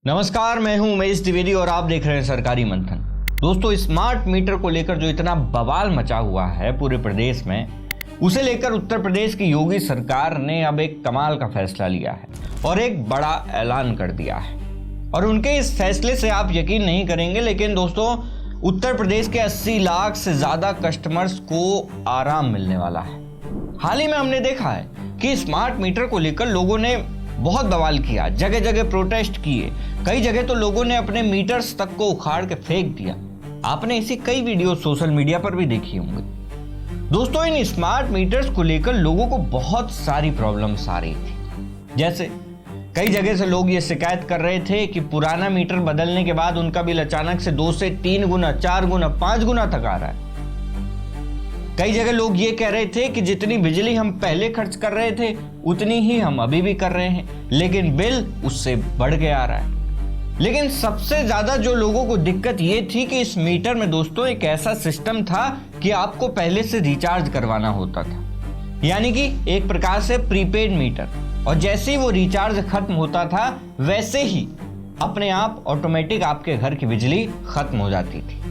नमस्कार, मैं हूं उमेश द्विवेदी और आप देख रहे हैं सरकारी मंथन। दोस्तों, स्मार्ट मीटर को लेकर जो इतना बवाल मचा हुआ है पूरे प्रदेश में, उसे लेकर उत्तर प्रदेश की योगी सरकार ने अब एक कमाल का फैसला लिया है और एक बड़ा ऐलान कर दिया है। और उनके इस फैसले से आप यकीन नहीं करेंगे, लेकिन दोस्तों उत्तर प्रदेश के 80 लाख से ज्यादा कस्टमर्स को आराम मिलने वाला है। हाल ही में हमने देखा है कि स्मार्ट मीटर को लेकर लोगों ने बहुत बवाल किया, जगह जगह प्रोटेस्ट किए, कई जगह तो लोगों ने अपने मीटर्स तक को उखाड़ के फेंक दिया। आपने ऐसी कई वीडियो सोशल मीडिया पर भी देखी होंगी। दोस्तों, इन स्मार्ट मीटर्स को लेकर लोगों को बहुत सारी प्रॉब्लम्स आ रही थी। जैसे कई जगह से लोग ये शिकायत कर रहे थे कि पुराना मीटर बदलने के बाद उनका बिल अचानक से 2 से 3 गुना, 4 गुना, 5 गुना तक आ रहा है। कई जगह लोग ये कह रहे थे कि जितनी बिजली हम पहले खर्च कर रहे थे उतनी ही हम अभी भी कर रहे हैं, लेकिन बिल उससे बढ़ के आ रहा है। लेकिन सबसे ज्यादा जो लोगों को दिक्कत ये थी कि इस मीटर में दोस्तों एक ऐसा सिस्टम था कि आपको पहले से रिचार्ज करवाना होता था, यानी कि एक प्रकार से प्रीपेड मीटर। और जैसे ही वो रिचार्ज खत्म होता था वैसे ही अपने आप ऑटोमेटिक आपके घर की बिजली खत्म हो जाती थी,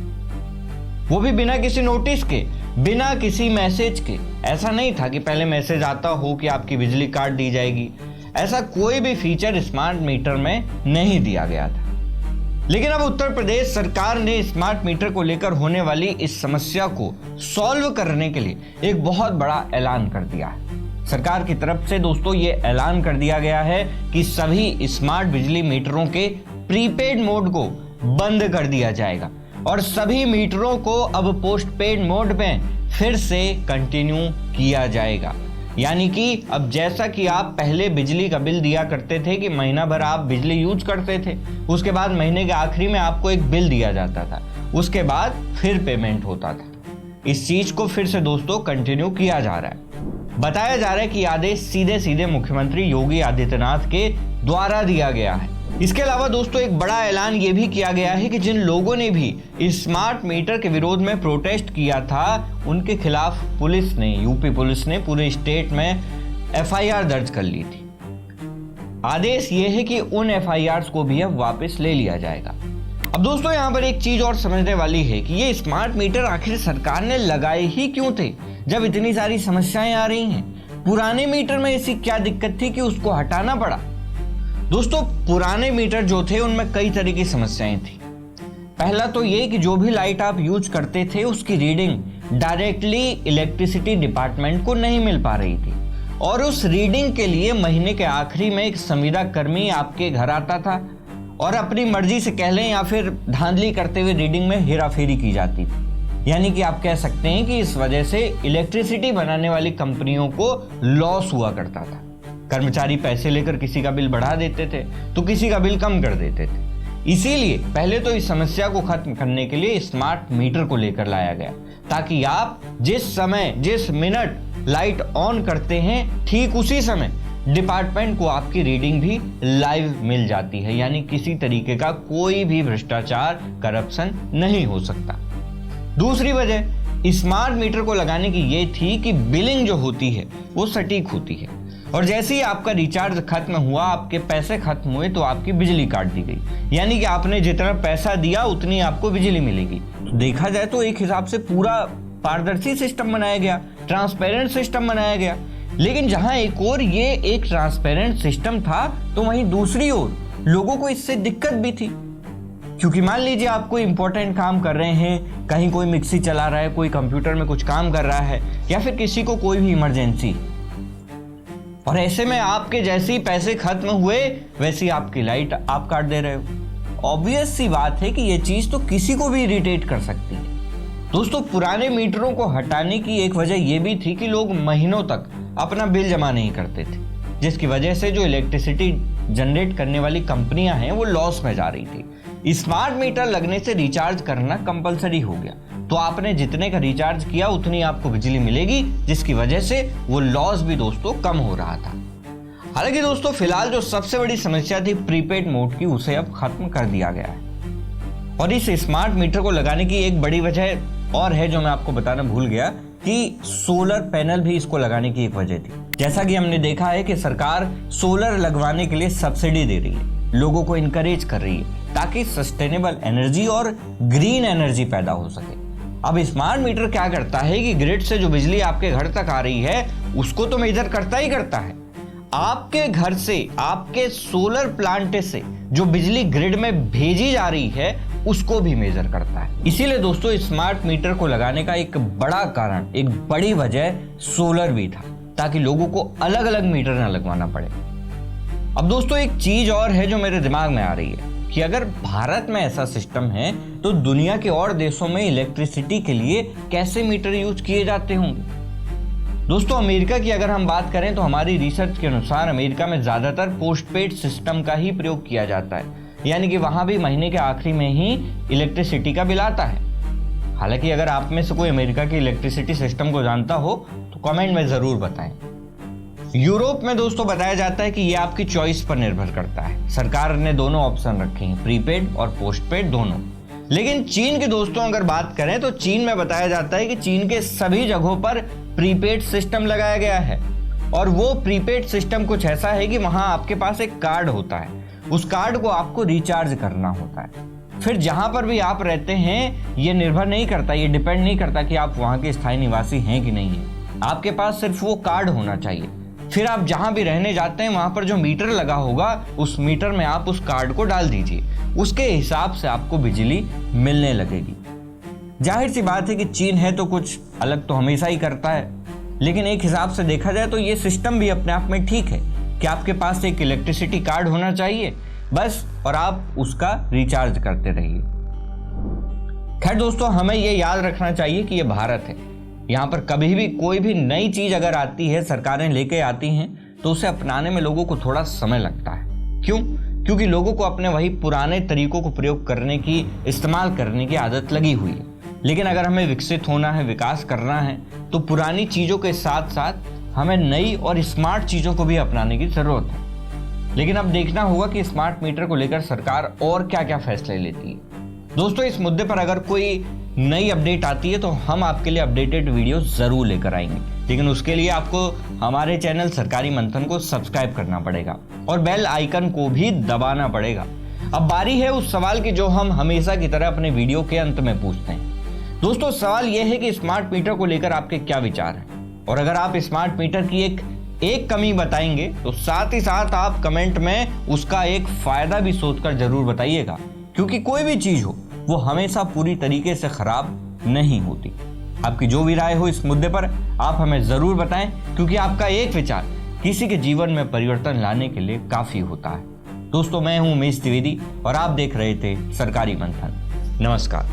वो भी बिना किसी नोटिस के, बिना किसी मैसेज के। ऐसा नहीं था कि पहले मैसेज आता हो कि आपकी बिजली काट दी जाएगी, ऐसा कोई भी फीचर स्मार्ट मीटर में नहीं दिया गया था। लेकिन अब उत्तर प्रदेश सरकार ने स्मार्ट मीटर को लेकर होने वाली इस समस्या को सॉल्व करने के लिए एक बहुत बड़ा ऐलान कर दिया है। सरकार की तरफ से दोस्तों ये ऐलान कर दिया गया है कि सभी स्मार्ट बिजली मीटरों के प्रीपेड मोड को बंद कर दिया जाएगा और सभी मीटरों को अब पोस्टपेड मोड में फिर से कंटिन्यू किया जाएगा। यानी कि अब जैसा कि आप पहले बिजली का बिल दिया करते थे कि महीना भर आप बिजली यूज करते थे, उसके बाद महीने के आखिरी में आपको एक बिल दिया जाता था, उसके बाद फिर पेमेंट होता था। इस चीज को फिर से दोस्तों कंटिन्यू किया जा रहा है। बताया जा रहा है कि आदेश सीधे सीधे मुख्यमंत्री योगी आदित्यनाथ के द्वारा दिया गया है। इसके अलावा दोस्तों एक बड़ा ऐलान ये भी किया गया है कि जिन लोगों ने भी स्मार्ट मीटर के विरोध में प्रोटेस्ट किया था उनके खिलाफ पुलिस ने, यूपी पुलिस ने पूरे स्टेट में एफआईआर दर्ज कर ली थी। आदेश ये है कि उन एफआईआर को भी अब वापस ले लिया जाएगा। अब दोस्तों यहाँ पर एक चीज और समझने वाली है कि ये स्मार्ट मीटर आखिर सरकार ने लगाए ही क्यों थे जब इतनी सारी समस्याएं आ रही हैं। पुराने मीटर में ऐसी क्या दिक्कत थी कि उसको हटाना पड़ा। दोस्तों, पुराने मीटर जो थे उनमें कई तरह की समस्याएं थी। पहला तो ये कि जो भी लाइट आप यूज करते थे उसकी रीडिंग डायरेक्टली इलेक्ट्रिसिटी डिपार्टमेंट को नहीं मिल पा रही थी और उस रीडिंग के लिए महीने के आखिरी में एक संविदा कर्मी आपके घर आता था और अपनी मर्जी से कह लें या फिर धांधली करते हुए रीडिंग में हेराफेरी की जाती थी। यानी कि आप कह सकते हैं कि इस वजह से इलेक्ट्रिसिटी बनाने वाली कंपनियों को लॉस हुआ करता था। कर्मचारी पैसे लेकर किसी का बिल बढ़ा देते थे तो किसी का बिल कम कर देते थे। इसीलिए पहले तो इस समस्या को खत्म करने के लिए स्मार्ट मीटर को लेकर लाया गया, ताकि आप जिस समय, जिस मिनट लाइट ऑन करते हैं ठीक उसी समय डिपार्टमेंट को आपकी रीडिंग भी लाइव मिल जाती है। यानी किसी तरीके का कोई भी भ्रष्टाचार, करप्शन नहीं हो सकता। दूसरी वजह स्मार्ट मीटर को लगाने की ये थी कि बिलिंग जो होती है वो सटीक होती है और जैसे ही आपका रिचार्ज खत्म हुआ, आपके पैसे खत्म हुए तो आपकी बिजली काट दी गई। यानी कि आपने जितना पैसा दिया उतनी आपको बिजली मिलेगी। तो देखा जाए तो एक हिसाब से पूरा पारदर्शी सिस्टम बनाया गया, ट्रांसपेरेंट सिस्टम बनाया गया। लेकिन जहां एक और ये एक ट्रांसपेरेंट सिस्टम था तो वहीं दूसरी ओर लोगों को इससे दिक्कत भी थी, क्योंकि मान लीजिए आप कोई इंपॉर्टेंट काम कर रहे हैं, कहीं कोई मिक्सी चला रहा है, कोई कंप्यूटर में कुछ काम कर रहा है या फिर किसी को कोई भी इमरजेंसी, और ऐसे में आपके जैसे ही पैसे खत्म हुए वैसे ही आपकी लाइट आप काट दे रहे हो। ऑब्वियस सी बात है कि ये चीज तो किसी को भी इरिटेट कर सकती है। दोस्तों, पुराने मीटरों को हटाने की एक वजह यह भी थी कि लोग महीनों तक अपना बिल जमा नहीं करते थे, जिसकी वजह से जो इलेक्ट्रिसिटी जनरेट करने वाली कंपनियां हैं वो लॉस में जा रही थी। स्मार्ट मीटर लगने से रिचार्ज करना कंपलसरी हो गया, तो आपने जितने का रिचार्ज किया उतनी आपको बिजली मिलेगी, जिसकी वजह से वो लॉस भी दोस्तों कम हो रहा था। हालांकि दोस्तों फिलहाल जो सबसे बड़ी समस्या थी प्रीपेड मोड की, उसे अब खत्म कर दिया गया है। और इस स्मार्ट मीटर को लगाने की एक बड़ी वजह और है जो मैं आपको बताना भूल गया कि सोलर पैनल भी इसको लगाने की एक वजह थी। जैसा कि हमने देखा है कि सरकार सोलर लगवाने के लिए सब्सिडी दे रही है, लोगों को इनकरेज कर रही है ताकि सस्टेनेबल एनर्जी और ग्रीन एनर्जी पैदा हो सके। अब स्मार्ट मीटर क्या करता है कि ग्रिड से जो बिजली आपके घर तक आ रही है उसको तो मेजर करता ही करता है, आपके घर से, आपके सोलर प्लांट से जो बिजली ग्रिड में भेजी जा रही है उसको भी मेजर करता है। इसीलिए दोस्तों स्मार्ट मीटर को लगाने का एक बड़ा कारण, एक बड़ी वजह सोलर भी था, ताकि लोगों को अलग अलग मीटर ना लगवाना पड़े। अब दोस्तों एक चीज और है जो मेरे दिमाग में आ रही है कि अगर भारत में ऐसा सिस्टम है तो दुनिया के और देशों में इलेक्ट्रिसिटी के लिए कैसे मीटर यूज किए जाते होंगे। दोस्तों अमेरिका की अगर हम बात करें तो हमारी रिसर्च के अनुसार अमेरिका में ज्यादातर पोस्टपेड सिस्टम का ही प्रयोग किया जाता है, यानी कि वहां भी महीने के आखिरी में ही इलेक्ट्रिसिटी का बिल आता है। हालांकि अगर आप में से कोई अमेरिका के इलेक्ट्रिसिटी सिस्टम को जानता हो तो कमेंट में जरूर बताएं। यूरोप में दोस्तों बताया जाता है कि यह आपकी चॉइस पर निर्भर करता है। सरकार ने दोनों ऑप्शन रखे हैं, प्रीपेड और पोस्टपेड दोनों। लेकिन चीन के दोस्तों अगर बात करें तो चीन में बताया जाता है कि चीन के सभी जगहों पर प्रीपेड सिस्टम लगाया गया है, और वो प्रीपेड सिस्टम कुछ ऐसा है कि वहां आपके पास एक कार्ड होता है, उस कार्ड को आपको रिचार्ज करना होता है। फिर जहां पर भी आप रहते हैं ये निर्भर नहीं करता, ये डिपेंड नहीं करता कि आप वहां के स्थायी निवासी हैं कि नहीं है, आपके पास सिर्फ वो कार्ड होना चाहिए। फिर आप जहां भी रहने जाते हैं वहां पर जो मीटर लगा होगा उस मीटर में आप उस कार्ड को डाल दीजिए, उसके हिसाब से आपको बिजली मिलने लगेगी। जाहिर सी बात है कि चीन है तो कुछ अलग तो हमेशा ही करता है, लेकिन एक हिसाब से देखा जाए तो ये सिस्टम भी अपने आप में ठीक है कि आपके पास एक इलेक्ट्रिसिटी कार्ड होना चाहिए बस, और आप उसका रिचार्ज करते रहिए। खैर दोस्तों हमें ये याद रखना चाहिए कि ये भारत है, यहाँ पर कभी भी कोई भी नई चीज अगर आती है, सरकारें लेके आती हैं तो उसे अपनाने में लोगों को थोड़ा समय लगता है। क्यों? क्योंकि लोगों को अपने वही पुराने तरीकों को प्रयोग करने की, इस्तेमाल करने की आदत लगी हुई है। लेकिन अगर हमें विकसित होना है, विकास करना है, तो पुरानी चीजों के साथ साथ हमें नई और स्मार्ट चीजों को भी अपनाने की जरूरत है। लेकिन अब देखना होगा कि स्मार्ट मीटर को लेकर सरकार और क्या क्या फैसले लेती है। दोस्तों इस मुद्दे पर अगर कोई नई अपडेट आती है तो हम आपके लिए अपडेटेड वीडियो जरूर लेकर आएंगे, लेकिन उसके लिए आपको हमारे चैनल सरकारी मंथन को सब्सक्राइब करना पड़ेगा और बेल आइकन को भी दबाना पड़ेगा। अब बारी है उस सवाल की जो हम हमेशा की तरह अपने वीडियो के अंत में पूछते हैं। दोस्तों सवाल यह है कि स्मार्ट मीटर को लेकर आपके क्या विचार हैं, और अगर आप स्मार्ट मीटर की एक कमी बताएंगे तो साथ ही साथ आप कमेंट में उसका एक फायदा भी सोचकर जरूर बताइएगा, क्योंकि कोई भी चीज हो वो हमेशा पूरी तरीके से खराब नहीं होती। आपकी जो भी राय हो इस मुद्दे पर आप हमें जरूर बताएं, क्योंकि आपका एक विचार किसी के जीवन में परिवर्तन लाने के लिए काफी होता है। दोस्तों मैं हूं उमेश द्विवेदी और आप देख रहे थे सरकारी मंथन। नमस्कार।